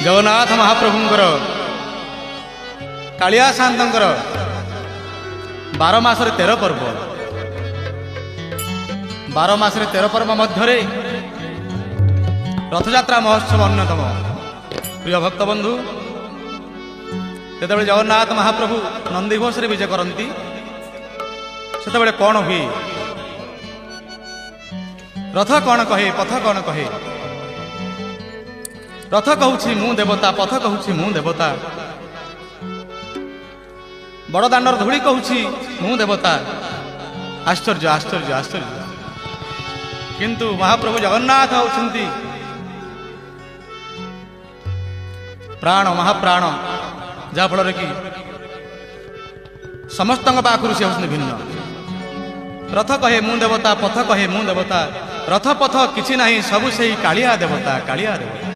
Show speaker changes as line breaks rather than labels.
जगन्नाथ महाप्रभुंकर कालिया शांतर 12 मासरे 13 पर्व 12 मासरे 13 पर्व मध्य रथयात्रा महोत्सव अन्यतम। प्रिय भक्त बंधु जिते जगन्नाथ महाप्रभु नंदीघोष विजय करती से कौन हुए रथ कौन कहे पथ कौन कहे रथ कहूँ मु देवता पथ कहूँ मु देवता बड़दाण्डर धूली कहूँ मु देवता। आश्चर्य आश्चर्य आश्चर्य किंतु महाप्रभु जगन्नाथ होती प्राण महाप्राण जहाँफल कि समस्त पाखु सी होती भिन्न। रथ कहे मु देवता पथ कहे मु देवता रथ पथ किछि नाही सबु सेही कालिया देवता कालिया देवता।